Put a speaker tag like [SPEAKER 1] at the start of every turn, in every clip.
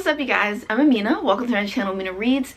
[SPEAKER 1] What's up, you guys? I'm Amina. Welcome to my channel, Amina Reads.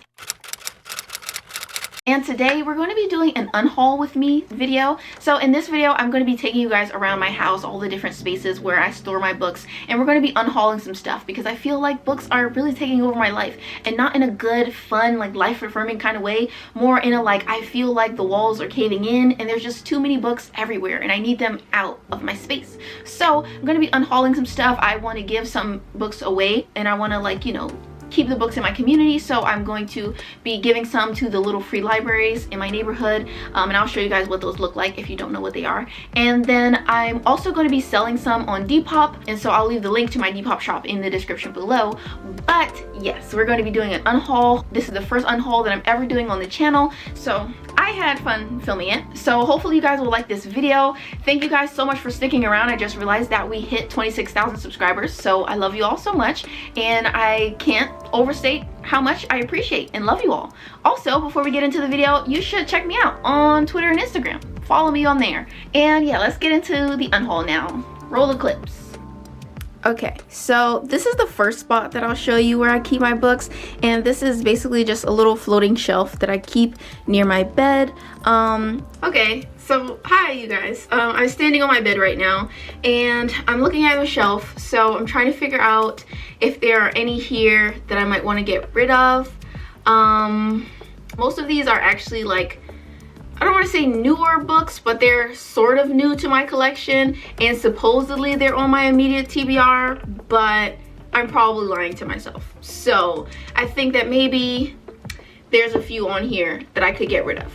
[SPEAKER 1] And today we're going to be doing an unhaul with me video. So in this video, I'm going to be taking you guys around my house, all the different spaces where I store my books, and we're going to be unhauling some stuff because I feel like books are really taking over my life, and not in a good, fun, like life affirming kind of way, more in a like I feel like the walls are caving in and there's just too many books everywhere and I need them out of my space. So I'm going to be unhauling some stuff. I want to give some books away and I want to, like, you know, keep the books in my community, so I'm going to be giving some to the little free libraries in my neighborhood, and I'll show you guys what those look like if you don't know what they are. And then I'm also going to be selling some on Depop, and so I'll leave the link to my Depop shop in the description below. But yes, we're going to be doing an unhaul. This is the first unhaul that I'm ever doing on the channel, so I had fun filming it. So hopefully you guys will like this video. Thank you guys so much for sticking around. I just realized that we hit 26,000 subscribers, so I love you all so much, and I can't overstate how much I appreciate and love you all. Also, before we get into the video, you should check me out on Twitter and Instagram. Follow me on there. And yeah, let's get into the unhaul now. Roll the clips. Okay, so this is the first spot that I'll show you where I keep my books, and this is basically just a little floating shelf that I keep near my bed. Okay, so hi you guys. I'm standing on my bed right now and I'm looking at the shelf, so I'm trying to figure out if there are any here that I might want to get rid of. Most of these are actually, like, I don't want to say newer books, but they're sort of new to my collection, and supposedly they're on my immediate TBR, but I'm probably lying to myself. So I think that maybe there's a few on here that I could get rid of,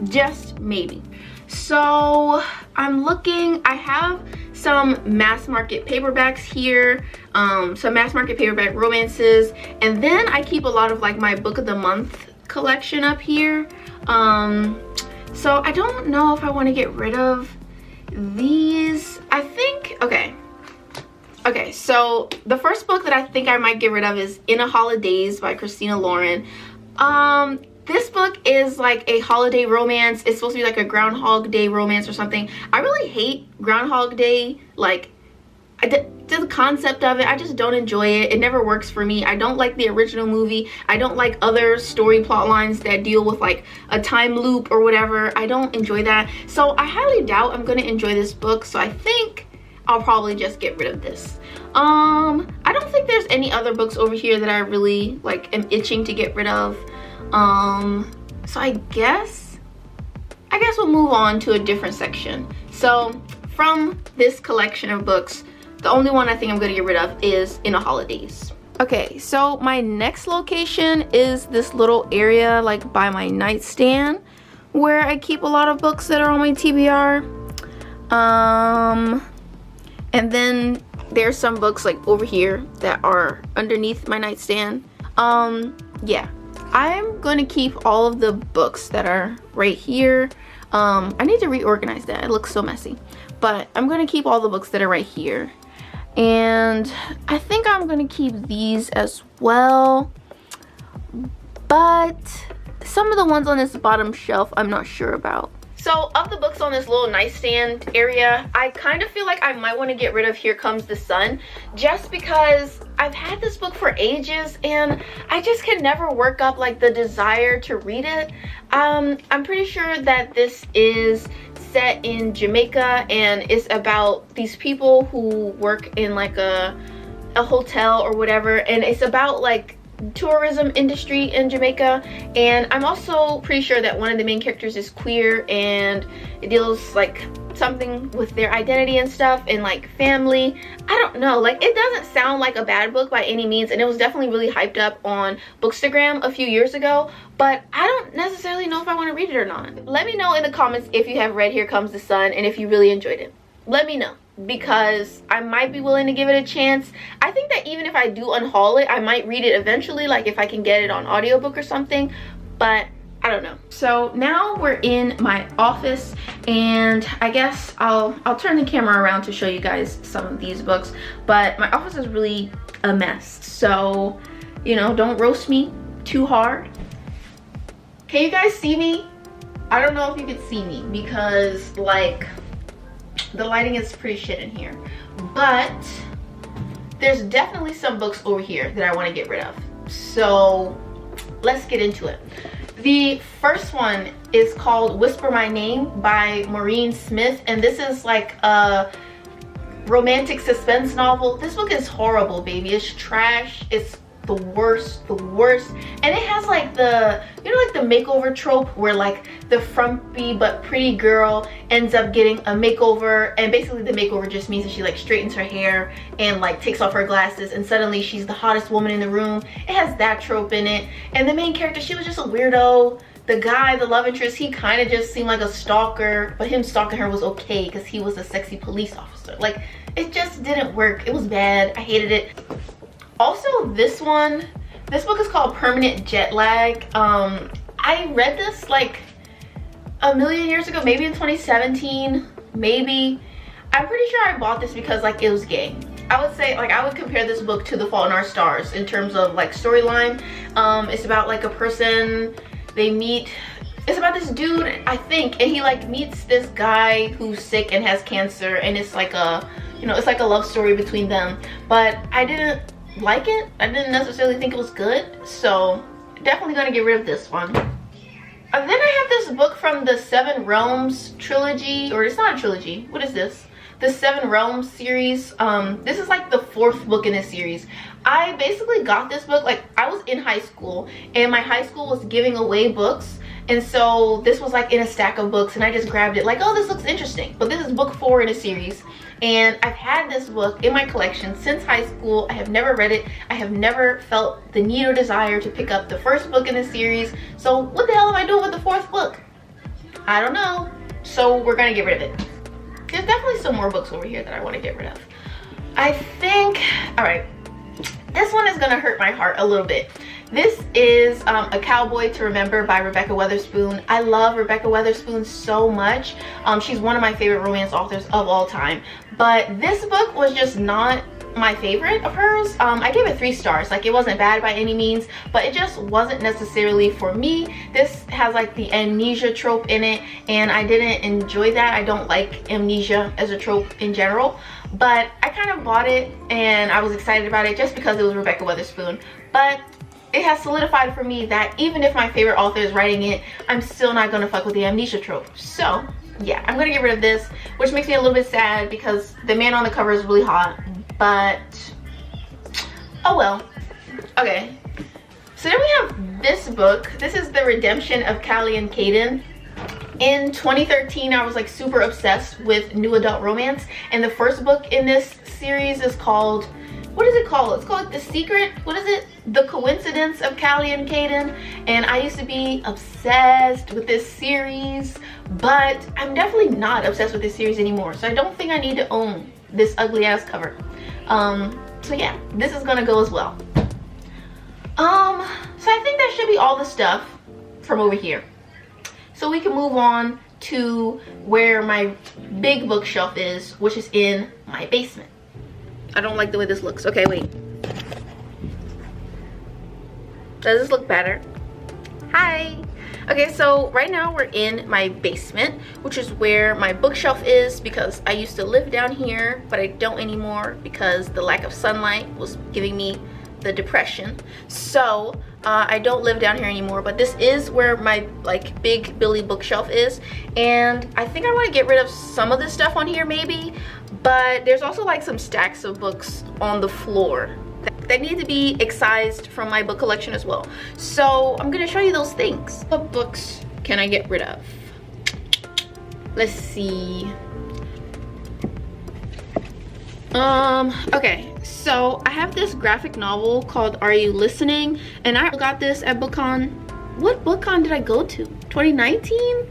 [SPEAKER 1] just maybe. So I'm looking, I have some mass market paperbacks here, some mass market paperback romances, and then I keep a lot of like my book of the month collection up here. So I don't know if I want to get rid of these. I think, okay, so the first book that I think I might get rid of is In a Holidays by Christina Lauren. This book is like a holiday romance. It's supposed to be like a Groundhog Day romance or something. I really hate Groundhog Day, like the concept of it. I just don't enjoy it. It never works for me. I don't like the original movie. I don't like other story plot lines that deal with like a time loop or whatever. I don't enjoy that. So I highly doubt I'm gonna enjoy this book. So I think I'll probably just get rid of this. I don't think there's any other books over here that I really like am itching to get rid of. So I guess we'll move on to a different section. So from this collection of books, the only one I think I'm gonna get rid of is In a Holidays. Okay, so my next location is this little area like by my nightstand where I keep a lot of books that are on my TBR. And then there's some books like over here that are underneath my nightstand. Yeah, I'm gonna keep all of the books that are right here. I need to reorganize that. It looks so messy. But I'm gonna keep all the books that are right here. And I think I'm gonna keep these as well, but some of the ones on this bottom shelf I'm not sure about. So of the books on this little nightstand area, I kind of feel like I might want to get rid of Here Comes the Sun, just because I've had this book for ages and I just can never work up like the desire to read it. I'm pretty sure that this is set in Jamaica and it's about these people who work in like a hotel or whatever, and it's about like tourism industry in Jamaica. And I'm also pretty sure that one of the main characters is queer, and it deals like something with their identity and stuff and like family. I don't know, like it doesn't sound like a bad book by any means, and it was definitely really hyped up on Bookstagram a few years ago, but I don't necessarily know if I want to read it or not. Let me know in the comments if you have read Here Comes the Sun and if you really enjoyed it. Let me know, because I might be willing to give it a chance. I think that even if I do unhaul it, I might read it eventually, like if I can get it on audiobook or something, but I don't know. So now we're in my office, and I guess I'll turn the camera around to show you guys some of these books, but my office is really a mess, so you know, don't roast me too hard. Can you guys see me? I don't know if you can see me because like the lighting is pretty shit in here, but there's definitely some books over here that I want to get rid of. So let's get into it. The first one is called Whisper My Name by Maureen Smith, and this is like a romantic suspense novel. This book is horrible, baby. It's trash. It's the worst, and it has like the, you know, like the makeover trope where like the frumpy but pretty girl ends up getting a makeover, and basically the makeover just means that she like straightens her hair and like takes off her glasses and suddenly she's the hottest woman in the room. It has that trope in it, and the main character, she was just a weirdo. The guy, the love interest, he kind of just seemed like a stalker, but him stalking her was okay because he was a sexy police officer. Like, it just didn't work. It was bad. I hated it. Also, this book is called Permanent Jet Lag. I read this like a million years ago, maybe in 2017, maybe. I'm pretty sure I bought this because like it was gay. I would say, like, I would compare this book to The Fault in Our Stars in terms of like storyline. It's about like a person, they meet, it's about this dude, I think, and he like meets this guy who's sick and has cancer, and it's like a, you know, it's like a love story between them. But I didn't like it. I didn't necessarily think it was good, so definitely gonna get rid of this one. Then I have this book from the Seven Realms trilogy, or it's not a trilogy, what is this? The Seven Realms series. This is like the 4th book in this series. I basically got this book, like I was in high school and my high school was giving away books, and so this was like in a stack of books and I just grabbed it like, oh, this looks interesting. But this is book 4 in a series, and I've had this book in my collection since high school. I have never read it. I have never felt the need or desire to pick up the 1st book in the series. So what the hell am I doing with the 4th book? I don't know. So we're gonna get rid of it. There's definitely some more books over here that I want to get rid of. I think, all right, this one is gonna hurt my heart a little bit. This is A Cowboy to Remember by Rebecca Weatherspoon. I love Rebecca Weatherspoon so much. She's one of my favorite romance authors of all time. But this book was just not my favorite of hers. I gave it 3 stars. Like, it wasn't bad by any means, but it just wasn't necessarily for me. This has like the amnesia trope in it, and I didn't enjoy that. I don't like amnesia as a trope in general, but I kind of bought it and I was excited about it just because it was Rebecca Weatherspoon. But it has solidified for me that even if my favorite author is writing it, I'm still not gonna fuck with the amnesia trope. So yeah, I'm gonna get rid of this, which makes me a little bit sad because the man on the cover is really hot, but oh well. Okay, so then we have this book. This is The Redemption of Callie and Caden. In 2013, I was like super obsessed with new adult romance, and the first book in this series is called, what is it called? It's called The Secret, what is it? The Coincidence of Callie and Caden. And I used to be obsessed with this series, but I'm definitely not obsessed with this series anymore. So I don't think I need to own this ugly ass cover. So yeah, this is gonna go as well. So I think that should be all the stuff from over here. So we can move on to where my big bookshelf is, which is in my basement. I don't like the way this looks. Okay, wait. Does this look better? Hi. Okay, so right now we're in my basement, which is where my bookshelf is, because I used to live down here, but I don't anymore because the lack of sunlight was giving me the depression. So I don't live down here anymore, but this is where my like big Billy bookshelf is, and I think I want to get rid of some of this stuff on here maybe, but there's also like some stacks of books on the floor that need to be excised from my book collection as well. So I'm gonna show you those things. What books can I get rid of? Let's see. Okay, so I have this graphic novel called Are You Listening? And I got this at BookCon. What BookCon did I go to? 2019?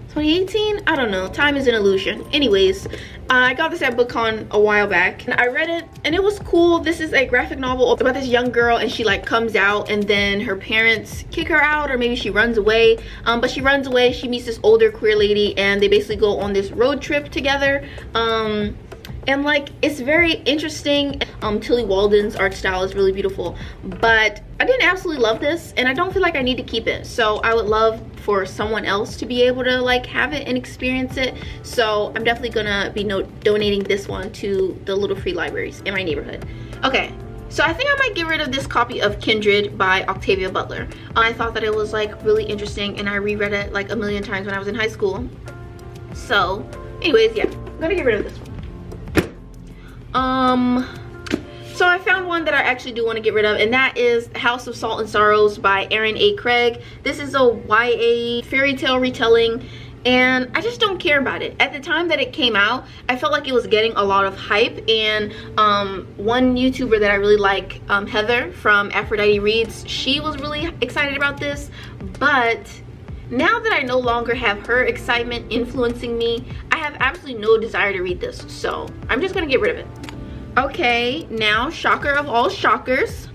[SPEAKER 1] 2018? I don't know. Time is an illusion. Anyways, I got this at BookCon a while back and I read it and it was cool. This is a graphic novel about this young girl, and she like comes out and then her parents kick her out, or maybe she runs away. But she runs away, she meets this older queer lady, and they basically go on this road trip together. And like, it's very interesting. Tilly Walden's art style is really beautiful, but I didn't absolutely love this and I don't feel like I need to keep it. So I would love for someone else to be able to like have it and experience it. So I'm definitely gonna be donating this one to the little free libraries in my neighborhood. Okay, so I think I might get rid of this copy of Kindred by Octavia Butler. I thought that it was like really interesting, and I reread it like a million times when I was in high school. So anyways, yeah, I'm gonna get rid of this one. So I found one that I actually do want to get rid of, and that is House of Salt and Sorrows by Aaron A. Craig. This is a YA fairy tale retelling, and I just don't care about it. At the time that it came out, I felt like it was getting a lot of hype, and one YouTuber that I really like, Heather from Aphrodite Reads, she was really excited about this. But now that I no longer have her excitement influencing me, I have absolutely no desire to read this, so I'm just gonna get rid of it. Okay, now shocker of all shockers,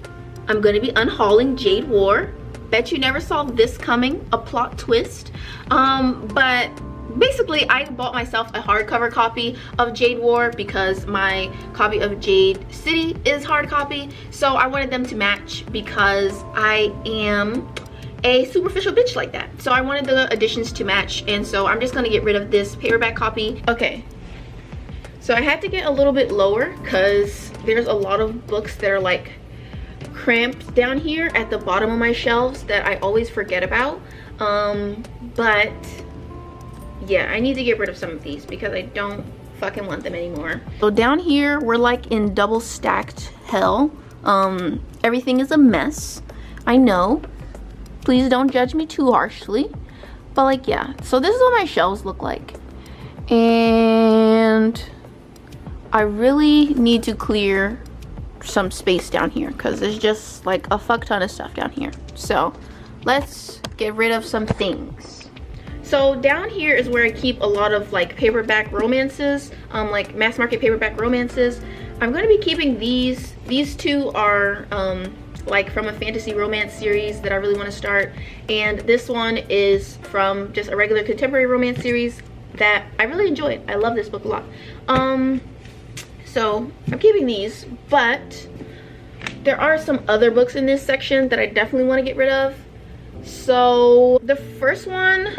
[SPEAKER 1] I'm gonna be unhauling Jade War. Bet you never saw this coming, a plot twist. But basically I bought myself a hardcover copy of Jade War because my copy of Jade City is hard copy, so I wanted them to match because I am a superficial bitch like that. So I wanted the editions to match, and so I'm just gonna get rid of this paperback copy. Okay, so I had to get a little bit lower because there's a lot of books that are like cramped down here at the bottom of my shelves that I always forget about. But yeah, I need to get rid of some of these because I don't fucking want them anymore. So down here we're like in double stacked hell. Everything is a mess, I know. Please don't judge me too harshly, but like, yeah, so this is what my shelves look like, and I really need to clear some space down here because there's just like a fuck ton of stuff down here. So let's get rid of some things. So down here is where I keep a lot of like paperback romances, like mass market paperback romances. I'm going to be keeping these. These two are like from a fantasy romance series that I really want to start, and this one is from just a regular contemporary romance series that I really enjoyed. I love this book a lot. So I'm keeping these, but there are some other books in this section that I definitely want to get rid of. So the first one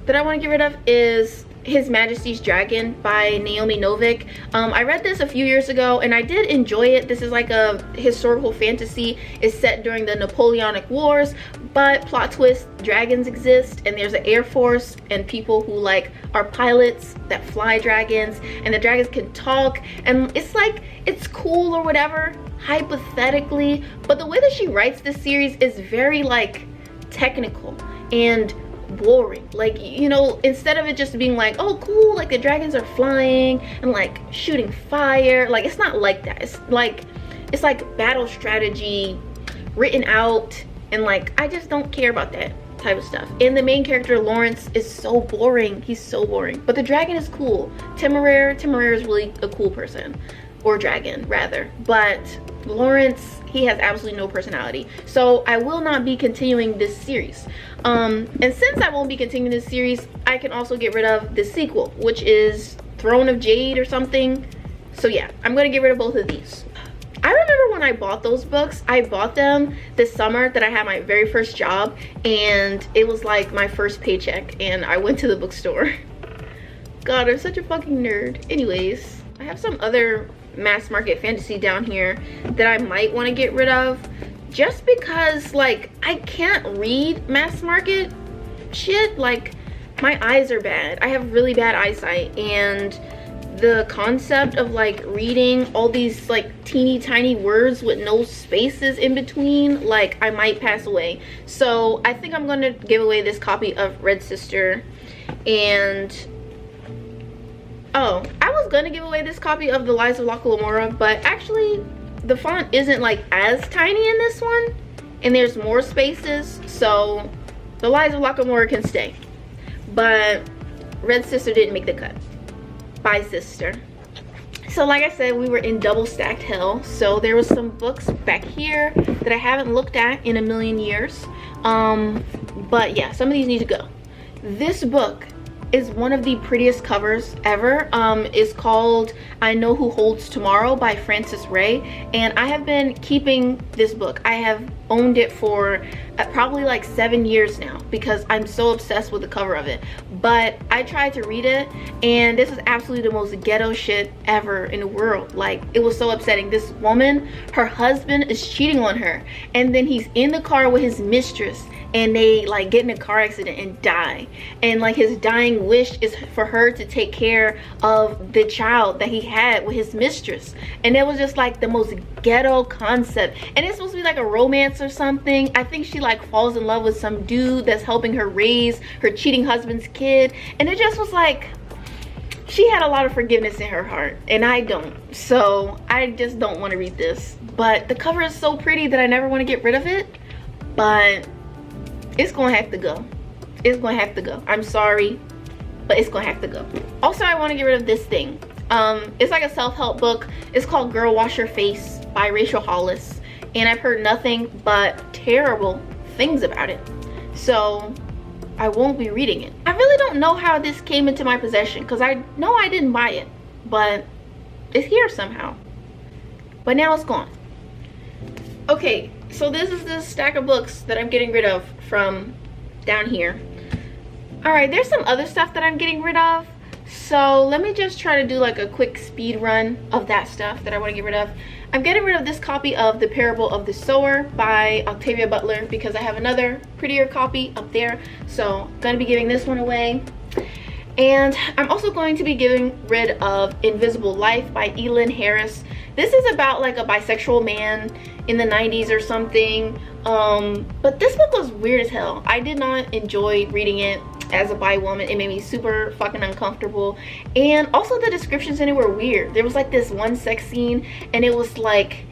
[SPEAKER 1] that I want to get rid of is His Majesty's Dragon by Naomi Novik. I read this a few years ago and I did enjoy it. This is like a historical fantasy. It's set during the Napoleonic Wars, but plot twist, dragons exist and there's an air force and people who like are pilots that fly dragons, and the dragons can talk, and it's like, it's cool or whatever hypothetically, but the way that she writes this series is very like technical and boring. Like, you know, instead of it just being like, oh cool, like the dragons are flying and like shooting fire, like it's not like that. It's like battle strategy written out, and like I just don't care about that type of stuff. And the main character Lawrence is so boring. He's so boring, but the dragon is cool. Temeraire is really a cool person, or dragon rather, but Lawrence, he has absolutely no personality. So I will not be continuing this series. And since I won't be continuing this series, I can also get rid of the sequel, which is Throne of Jade or something. So yeah, I'm gonna get rid of both of these. I remember when I bought those books, I bought them this summer that I had my very first job, and it was like my first paycheck, and I went to the bookstore. God, I'm such a fucking nerd. Anyways, I have some other mass market fantasy down here that I might want to get rid of, just because like I can't read mass market shit. Like my eyes are bad. I have really bad eyesight, and the concept of like reading all these like teeny tiny words with no spaces in between, like I might pass away. So I think I'm gonna give away this copy of Red Sister, and oh, I was gonna give away this copy of The Lies of Locke Lamora, but actually the font isn't like as tiny in this one, and there's more spaces, so The Lies of Locke Lamora can stay. But Red Sister didn't make the cut. Bye, sister. So like I said, we were in double stacked hell, so there was some books back here that I haven't looked at in a million years. But yeah, some of these need to go. This book is one of the prettiest covers ever. It's called I Know Who Holds Tomorrow by Frances Ray, and I have been keeping this book. I have owned it for probably like 7 years now because I'm so obsessed with the cover of it. But I tried to read it, and this is absolutely the most ghetto shit ever in the world. Like, it was so upsetting. This woman, her husband is cheating on her, and then he's in the car with his mistress, and they like get in a car accident and die, and like his dying wish is for her to take care of the child that he had with his mistress. And it was just like the most ghetto concept, and it's supposed to be like a romance or something. I think she like falls in love with some dude that's helping her raise her cheating husband's kid, and it just was like, she had a lot of forgiveness in her heart, and I don't. So I just don't want to read this. But the cover is so pretty that I never want to get rid of it, but it's gonna have to go. It's gonna have to go. I'm sorry, but it's gonna have to go. Also, I want to get rid of this thing. It's like a self-help book. It's called Girl Wash Your Face by Rachel Hollis, and I've heard nothing but terrible things about it, so I won't be reading it. I really don't know how this came into my possession, because I know I didn't buy it, but it's here somehow. But now it's gone. Okay, so this is the stack of books that I'm getting rid of from down here. All right, there's some other stuff that I'm getting rid of, so let me just try to do like a quick speed run of that stuff that I want to get rid of. I'm getting rid of this copy of The Parable of the Sower by Octavia Butler because I have another prettier copy up there, so I'm going to be giving this one away. And I'm also going to be getting rid of Invisible Life by Elin Harris. This is about like a bisexual man in the 90s or something, but this book was weird as hell. I did not enjoy reading it as a bi woman. It made me super fucking uncomfortable, and also the descriptions in it were weird. There was like this one sex scene, and it was like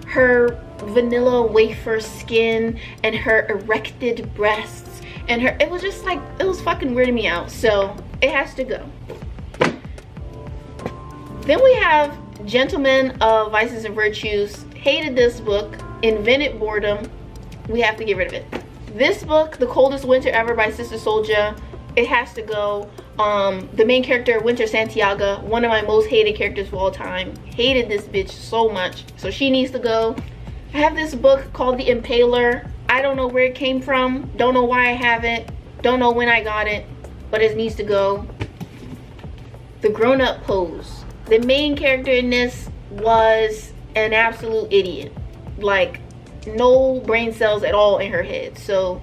[SPEAKER 1] her vanilla wafer skin and her erected breasts and her, it was just like, it was fucking weirding me out, so it has to go. Then we have Gentlemen of Vices and Virtues. Hated this book. Invented Boredom. We have to get rid of it. This book, The Coldest Winter Ever by Sister Souljah, it has to go. The main character, Winter Santiago, one of my most hated characters of all time. Hated this bitch so much, so she needs to go. I have this book called The Impaler. I don't know where it came from, don't know why I have it, don't know when I got it, but it needs to go. The Grown Up Pose. The main character in this was an absolute idiot. Like, no brain cells at all in her head, so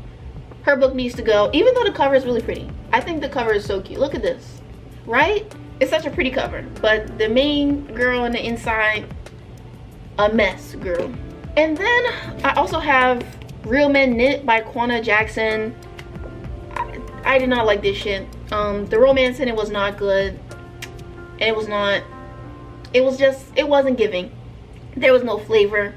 [SPEAKER 1] her book needs to go, even though the cover is really pretty. I think the cover is so cute. Look at this, right? It's such a pretty cover, but the main girl on the inside, a mess, girl. And then I also have Real Men Knit by Kwana Jackson. I did not like this shit. The romance in it was not good, and it wasn't giving. There was no flavor.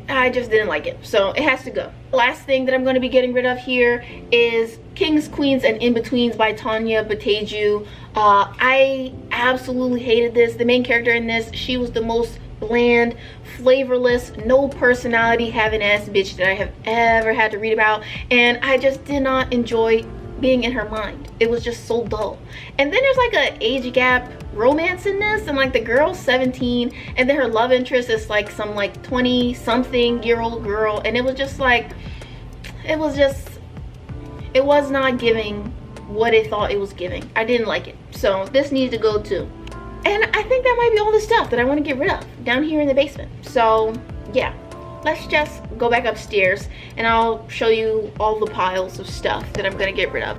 [SPEAKER 1] I just didn't like it, so it has to go. Last thing that I'm going to be getting rid of here is Kings, Queens, and In-Betweens by Tanya Bateju. I absolutely hated this. The main character in this, she was the most bland, flavorless, no personality having ass bitch that I have ever had to read about, and I just did not enjoy being in her mind. It was just so dull. And then there's like a age gap romance in this, and like the girl's 17, and then her love interest is like some like 20 something year old girl, and it was just like, it was not giving what it thought it was giving. I didn't like it, so this needs to go too. And I think that might be all the stuff that I want to get rid of down here in the basement. So yeah, let's just go back upstairs and I'll show you all the piles of stuff that I'm gonna get rid of.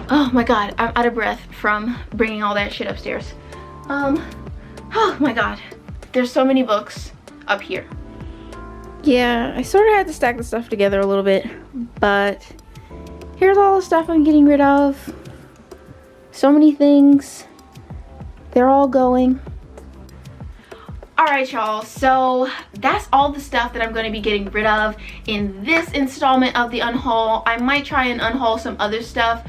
[SPEAKER 1] Oh my god, I'm out of breath from bringing all that shit upstairs. Oh my god, there's so many books up here. Yeah, I sort of had to stack the stuff together a little bit, but here's all the stuff I'm getting rid of. So many things. They're all going. Alright y'all, so that's all the stuff that I'm going to be getting rid of in this installment of the unhaul. I might try and unhaul some other stuff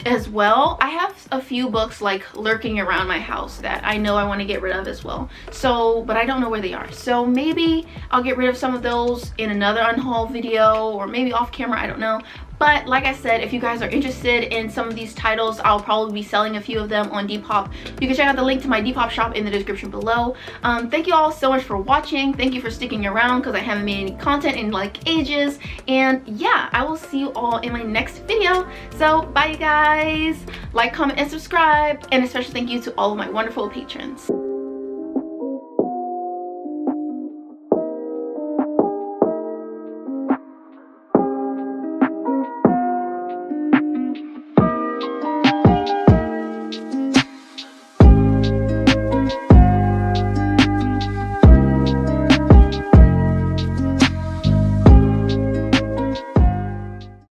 [SPEAKER 1] as well. I have a few books like lurking around my house that I know I want to get rid of as well, so but I don't know where they are, so maybe I'll get rid of some of those in another unhaul video, or maybe off camera, I don't know. But like I said, if you guys are interested in some of these titles, I'll probably be selling a few of them on Depop. You can check out the link to my Depop shop in the description below. Thank you all so much for watching. Thank you for sticking around because I haven't made any content in like ages. And yeah, I will see you all in my next video. So bye you guys. Like, comment, and subscribe. And a special thank you to all of my wonderful patrons.